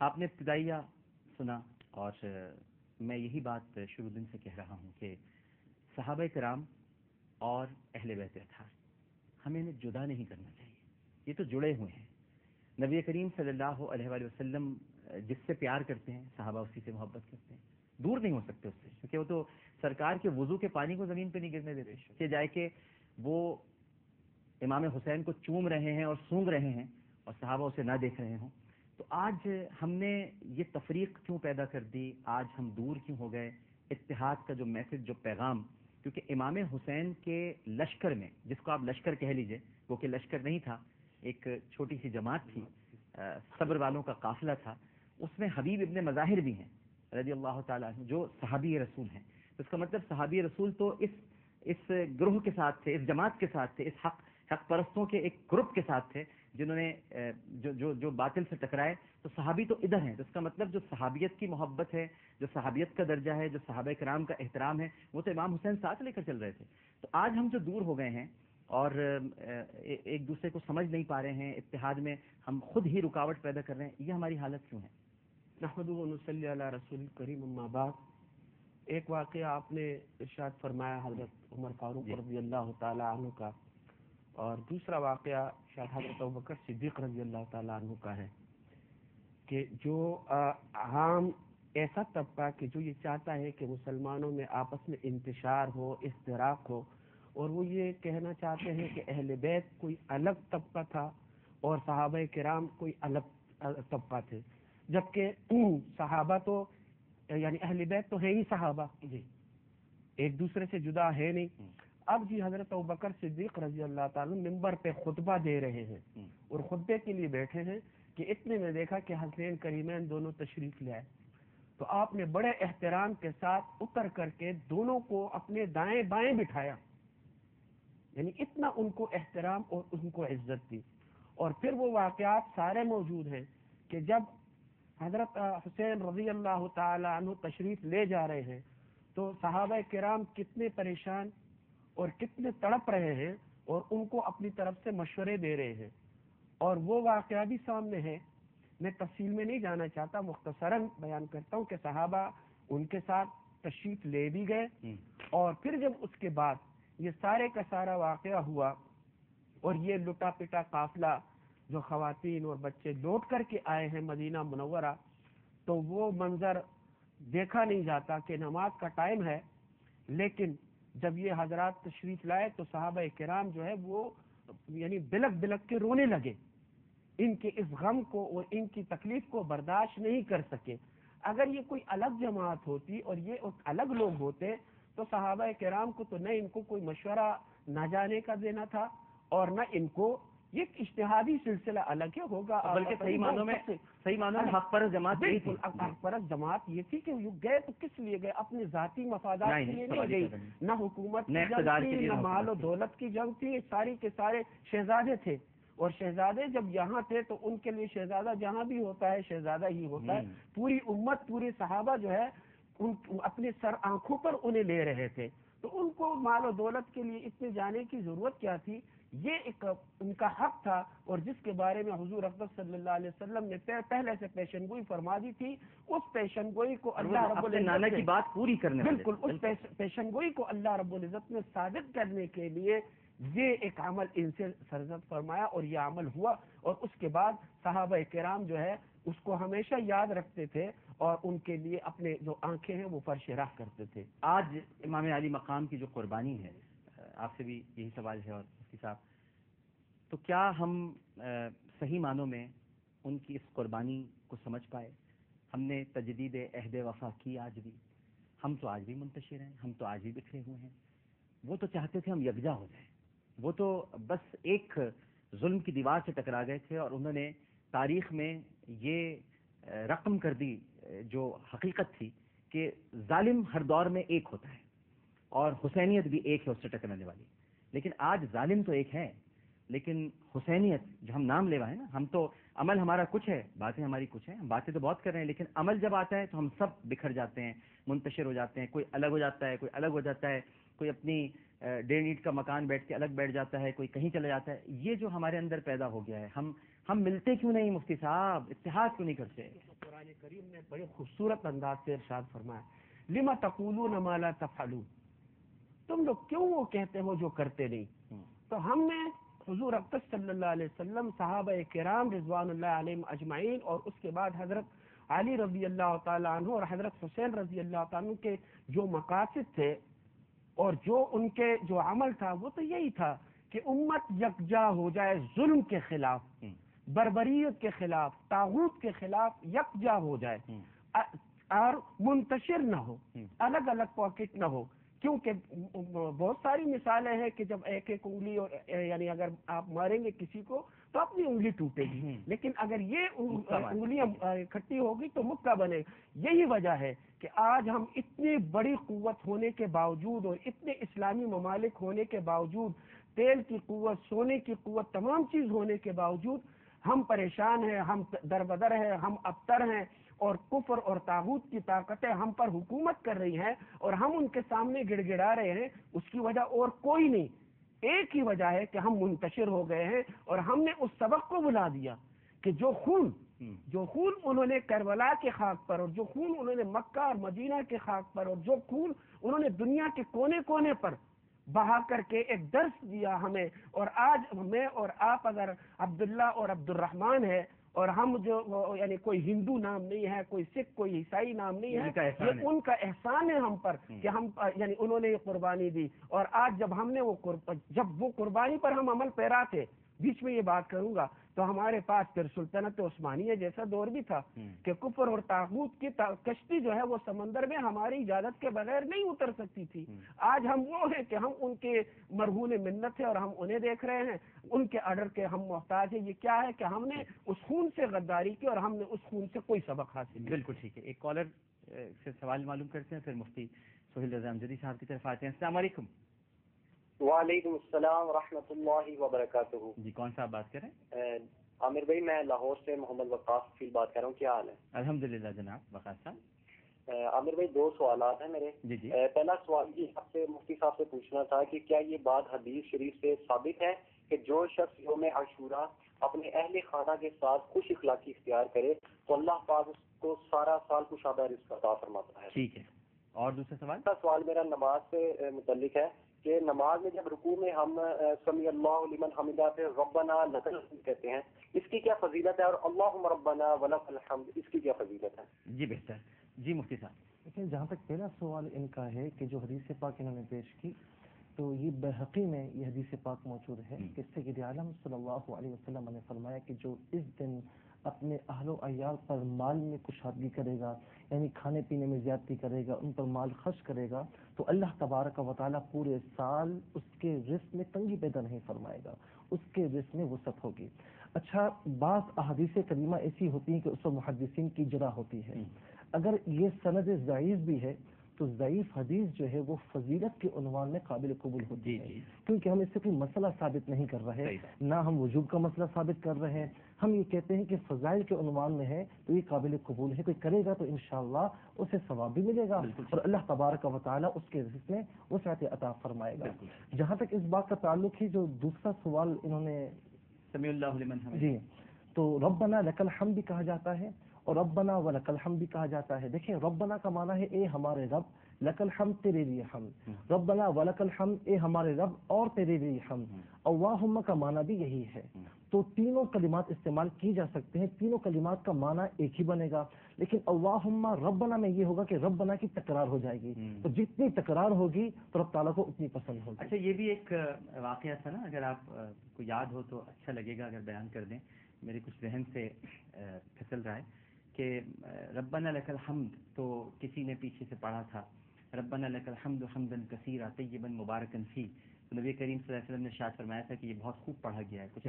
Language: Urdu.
آپ نے ابتدائیہ سنا اور میں یہی بات شروع دن سے کہہ رہا ہوں کہ صحابہ کرام اور اہل بیت اطہار ہمیں انہیں جدا نہیں کرنا چاہیے. یہ تو جڑے ہوئے ہیں. نبی کریم صلی اللہ علیہ وآلہ وسلم جس سے پیار کرتے ہیں صحابہ اسی سے محبت کرتے ہیں. دور نہیں ہو سکتے اس سے، کیونکہ وہ تو سرکار کے وضو کے پانی کو زمین پہ نہیں گرنے دیتے کہ جائے کہ وہ امام حسین کو چوم رہے ہیں اور سونگ رہے ہیں اور صحابہ اسے نہ دیکھ رہے ہوں. تو آج ہم نے یہ تفریق کیوں پیدا کر دی؟ آج ہم دور کیوں ہو گئے؟ اتحاد کا جو میسج، جو پیغام، کیونکہ امام حسین کے لشکر میں، جس کو آپ لشکر کہہ لیجئے، وہ کہ لشکر نہیں تھا، ایک چھوٹی سی جماعت تھی، صبر والوں کا قافلہ تھا. اس میں حبیب ابن مظاہر بھی ہیں رضی اللہ تعالیٰ عنہ، جو صحابی رسول ہیں. تو اس کا مطلب صحابی رسول تو اس گروہ کے ساتھ تھے، اس جماعت کے ساتھ تھے، اس حق پرستوں کے ایک گروپ کے ساتھ تھے جنہوں نے جو باطل سے ٹکرائے. تو صحابی تو ادھر ہیں. تو اس کا مطلب جو صحابیت کی محبت ہے، جو صحابیت کا درجہ ہے، جو صحابہ کرام کا احترام ہے، وہ تو امام حسین ساتھ لے کر چل رہے تھے. تو آج ہم جو دور ہو گئے ہیں اور ایک دوسرے کو سمجھ نہیں پا رہے ہیں، اتحاد میں ہم خود ہی رکاوٹ پیدا کر رہے ہیں، یہ ہماری حالت کیوں ہے؟ نحمدہ و نصلی علی رسول کریم. اما بعد، ایک واقعہ آپ نے ارشاد فرمایا حضرت عمر فاروق رضی اللہ تعالی عنہ کا، اور دوسرا واقعہ شاید حضرت ابوبکر صدیق رضی اللہ تعالی عنہ کا ہے کہ جو عام ایسا طبقہ کہ جو یہ چاہتا ہے کہ مسلمانوں میں آپس میں انتشار ہو، افتراق ہو، اور وہ یہ کہنا چاہتے ہیں کہ اہل بیت کوئی الگ طبقہ تھا اور صحابہ کرام کوئی الگ طبقہ تھے، جبکہ صحابہ تو یعنی اہل بیت تو ہے ہی صحابہ، جی، ایک دوسرے سے جدا ہے نہیں. اب جی حضرت ابوبکر صدیق رضی اللہ تعالیٰ ممبر پہ خطبہ دے رہے ہیں اور خطبے کے لیے بیٹھے ہیں کہ اتنے میں دیکھا کہ حسین کریمین دونوں تشریف لے آئے. تو آپ نے بڑے احترام کے ساتھ اتر کر کے دونوں کو اپنے دائیں بائیں بٹھایا، یعنی اتنا ان کو احترام اور ان کو عزت دی. اور پھر وہ واقعات سارے موجود ہیں کہ جب حضرت حسین رضی اللہ تعالی عنہ تشریف لے جا رہے ہیں تو صحابہ کرام کتنے پریشان اور کتنے تڑپ رہے ہیں اور ان کو اپنی طرف سے مشورے دے رہے ہیں. اور وہ واقعہ بھی سامنے ہے. میں تفصیل میں نہیں جانا چاہتا، مختصراً بیان کرتا ہوں کہ صحابہ ان کے ساتھ تشریف لے بھی گئے، اور پھر جب اس کے بعد یہ سارے کا سارا واقعہ ہوا اور یہ لٹا پٹا قافلہ جو خواتین اور بچے لوٹ کر کے آئے ہیں مدینہ منورہ، تو وہ منظر دیکھا نہیں جاتا کہ نماز کا ٹائم ہے، لیکن جب یہ حضرات تشریف لائے تو صحابہ کرام جو ہے وہ یعنی بلک بلک کے رونے لگے، ان کے اس غم کو اور ان کی تکلیف کو برداشت نہیں کر سکے. اگر یہ کوئی الگ جماعت ہوتی اور یہ الگ لوگ ہوتے تو صحابہ کرام کو تو نہ ان کو کوئی مشورہ نہ جانے کا دینا تھا اور نہ ان کو یہ اجتہادی سلسلہ الگ ہی ہوگا، بلکہ صحیح معنوں میں حق پرست جماعت یہی تھی. حق پرست جماعت یہ تھی کہ گئے تو کس لیے گئے؟ اپنے ذاتی مفادات کے لیے نہیں گئی، نہ حکومت کی جنگ تھی، نہ مال و دولت کی جنگ تھی. ساری کے سارے شہزادے تھے، اور شہزادے جب یہاں تھے تو ان کے لیے شہزادہ جہاں بھی ہوتا ہے شہزادہ ہی ہوتا ہے. پوری امت، پوری صحابہ جو ہے اپنے سر آنکھوں پر انہیں لے رہے تھے، تو ان کو مال و دولت کے لیے اتنے جانے کی ضرورت کیا تھی؟ یہ ایک ان کا حق تھا، اور جس کے بارے میں حضور اقدس صلی اللہ علیہ وسلم نے پہلے سے پیشن گوئی فرما دی تھی. اس پیشن گوئی کو اللہ رب العزت کی بات پوری کرنے، بالکل اس پیشن گوئی کو اللہ رب العزت نے ثابت کرنے کے لیے یہ ایک عمل ان سے سرزد فرمایا، اور یہ عمل ہوا. اور اس کے بعد صحابہ کرام جو ہے اس کو ہمیشہ یاد رکھتے تھے اور ان کے لیے اپنے جو آنکھیں ہیں وہ فرش راہ کرتے تھے. آج امام علی مقام کی جو قربانی ہے، آپ سے بھی یہی سوال ہے اور مفتی صاحب، تو کیا ہم صحیح معنوں میں ان کی اس قربانی کو سمجھ پائے؟ ہم نے تجدید عہد وفا کی آج بھی، ہم تو آج بھی منتشر ہیں، ہم تو آج بھی بکھرے ہوئے ہیں. وہ تو چاہتے تھے ہم یکجا ہو جائیں، وہ تو بس ایک ظلم کی دیوار سے ٹکرا گئے تھے، اور انہوں نے تاریخ میں یہ رقم کر دی جو حقیقت تھی کہ ظالم ہر دور میں ایک ہوتا ہے اور حسینیت بھی ایک ہے اس سے ٹکرانے والی. لیکن آج ظالم تو ایک ہے، لیکن حسینیت جو ہم نام لیوا ہے نا، ہم تو عمل ہمارا کچھ ہے، باتیں ہماری کچھ ہیں. ہم باتیں تو بہت کر رہے ہیں، لیکن عمل جب آتا ہے تو ہم سب بکھر جاتے ہیں، منتشر ہو جاتے ہیں. کوئی الگ ہو جاتا ہے، کوئی الگ ہو جاتا ہے، کوئی اپنی 1.5 اینٹ کا مکان بیٹھ کے الگ بیٹھ جاتا ہے، کوئی کہیں چلا جاتا ہے. یہ جو ہمارے اندر پیدا ہو گیا ہے، ہم ملتے کیوں نہیں مفتی صاحب، اتحاد کیوں نہیں کرتے؟ قرآن کریم نے بڑے خوبصورت انداز سے ارشاد فرمایا لما تقولون ما لا تفعلون، تم لوگ کیوں وہ کہتے ہو جو کرتے نہیں؟ تو ہم نے حضور اقدس صلی اللہ علیہ وسلم، صحابہ کرام رضوان اللہ علیہم اجمعین، اور اس کے بعد حضرت علی رضی اللہ تعالیٰ عنہ اور حضرت حسین رضی اللہ تعالیٰ عنہ کے جو مقاصد تھے اور جو ان کے جو عمل تھا وہ تو یہی تھا کہ امت یکجا ہو جائے، ظلم کے خلاف، بربریت کے خلاف، طاغوت کے خلاف یکجا ہو جائے اور منتشر نہ ہو، الگ الگ پاکٹ نہ ہو. کیونکہ بہت ساری مثالیں ہیں کہ جب ایک ایک انگلی، اور یعنی اگر آپ ماریں گے کسی کو تو اپنی انگلی ٹوٹے گی، لیکن اگر یہ انگلیاں اکٹھی ہوگی تو مکہ بنے گا. یہی وجہ ہے کہ آج ہم اتنی بڑی قوت ہونے کے باوجود اور اتنے اسلامی ممالک ہونے کے باوجود، تیل کی قوت، سونے کی قوت، تمام چیز ہونے کے باوجود ہم پریشان ہیں، ہم دربدر ہیں، ہم ابتر ہیں، اور کفر اور طاغوت کی طاقتیں ہم پر حکومت کر رہی ہیں اور ہم ان کے سامنے گڑ گڑا رہے ہیں. اس کی وجہ اور کوئی نہیں، ایک ہی وجہ ہے کہ ہم منتشر ہو گئے ہیں اور ہم نے اس سبق کو بلا دیا کہ جو خون انہوں نے کربلا کے خاک پر، اور جو خون انہوں نے مکہ اور مدینہ کے خاک پر، اور جو خون انہوں نے دنیا کے کونے کونے پر بہا کر کے ایک درس دیا ہمیں، اور آج میں اور آپ اگر عبداللہ اور عبد الرحمن ہے، اور ہم جو یعنی کوئی ہندو نام نہیں ہے، کوئی سکھ، کوئی عیسائی نام نہیں ہے، یہ ان کا احسان ہے ہم پر کہ ہم یعنی انہوں نے یہ قربانی دی. اور آج جب ہم نے جب وہ قربانی پر ہم عمل پیرا تھے، بیچ میں یہ بات کروں گا، تو ہمارے پاس پھر سلطنت عثمانیہ جیسا دور بھی تھا کہ کفر اور طاغوت کی کشتی جو ہے وہ سمندر میں ہماری اجازت کے بغیر نہیں اتر سکتی تھی. آج ہم وہ ہیں کہ ہم ان کے مرہون منت ہیں اور ہم انہیں دیکھ رہے ہیں، ان کے آرڈر کے ہم محتاج ہیں. یہ کیا ہے کہ ہم نے اس خون سے غداری کی اور ہم نے اس خون سے کوئی سبق حاصل نہیں. بالکل ٹھیک ہے. ایک کالر سے سوال معلوم کرتے ہیں، پھر مفتی سہیل رضا امجدی صاحب کی طرف آتے ہیں. السلام علیکم. وعلیکم السلام ورحمۃ اللہ وبرکاتہ. جی کون صاحب بات کریں؟ عامر بھائی، میں لاہور سے محمد وقاص فیل بات کر رہا ہوں. کیا حال ہے؟ الحمدللہ جناب وقاص صاحب. عامر بھائی، دو سوالات ہیں میرے. جی. پہلا سوال یہ آپ سے مفتی صاحب سے پوچھنا تھا کہ کیا یہ بات حدیث شریف سے ثابت ہے کہ جو شخص یوم عاشورہ اپنے اہل خانہ کے ساتھ خوش اخلاقی اختیار کرے تو اللہ پاک اس کو سارا سال کشادہ رزق عطا فرماتا ہے؟ ٹھیک ہے. اور دوسرا سوال؟ سوال میرا نماز سے متعلق ہے کہ نماز میں جب رکوع میں ہم سمی اللہ لمن حمدہ پہ ربنا لک الحمد کہتے ہیں، اس کی کیا فضیلت ہے؟ اور اللہم ربنا ولک الحمد، اس کی کیا فضیلت ہے؟ جی بہتر. جی مفتی صاحب. لیکن جہاں تک پہلا سوال ان کا ہے کہ جو حدیث پاک انہوں نے پیش کی، تو یہ بحقی میں یہ حدیث پاک موجود ہے کہ سید عالم صلی اللہ علیہ وسلم نے فرمایا کہ جو اس دن اپنے اہل و عیال پر مال میں کشادگی کرے گا، یعنی کھانے پینے میں زیادتی کرے گا، ان پر مال خرچ کرے گا، تو اللہ تبارک و تعالیٰ پورے سال اس کے رزق میں تنگی پیدا نہیں فرمائے گا، اس کے رزق میں وسعت ہوگی. اچھا، بعض احادیث کریمہ ایسی ہوتی ہیں کہ اس پر محدثین کی جرح ہوتی ہے. اگر یہ سند ضعیف بھی ہے تو ضعیف حدیث جو ہے وہ فضیلت کے عنوان میں قابل قبول ہوتی ہے، کیونکہ ہم اس سے کوئی مسئلہ ثابت نہیں کر رہے، نہ ہم وجوب کا مسئلہ ثابت کر رہے ہیں. ہم یہ کہتے ہیں کہ فضائل کے عنوان میں ہے تو یہ قابل قبول ہے، کوئی کرے گا تو انشاءاللہ اسے ثواب بھی ملے گا اور اللہ تبارک و تعالیٰ اس کے رزق میں وسعت عطا فرمائے گا. جہاں تک اس بات کا تعلق ہے جو دوسرا سوال انہوں نے سمیع اللہ لمن حمدہ، جی، تو ربنا لک الحمد بھی کہا جاتا ہے اور ربنا ولک الحمد بھی کہا جاتا ہے. دیکھیں، ربنا کا معنی ہے اے ہمارے رب، لک الحمد تیرے لیے حمد، ربنا ولک الحمد اے ہمارے رب اور تیرے لیے حمد. اللہم کا معنی بھی یہی ہے. تو تینوں کلمات استعمال کی جا سکتے ہیں، تینوں کلمات کا معنی ایک ہی بنے گا، لیکن اللہم ربنا میں یہ ہوگا کہ ربنا کی تکرار ہو جائے گی، تو جتنی تکرار ہوگی تو رب تعالیٰ کو اتنی پسند ہوگی. اچھا، یہ بھی ایک واقعہ تھا نا، اگر آپ کو یاد ہو تو اچھا لگے گا اگر بیان کر دیں، میرے کچھ ذہن سے پھسل رہا ہے کہ ربنا لک الحمد تو کسی نے پیچھے سے پڑھا تھا ربنا لک الحمد حمدا کثیرا طیبا مبارکا فیہ، تو نبی کریم صلی اللہ علیہ وسلم نے ارشاد فرمایا تھا کہ یہ بہت خوب پڑھا گیا ہے. کچھ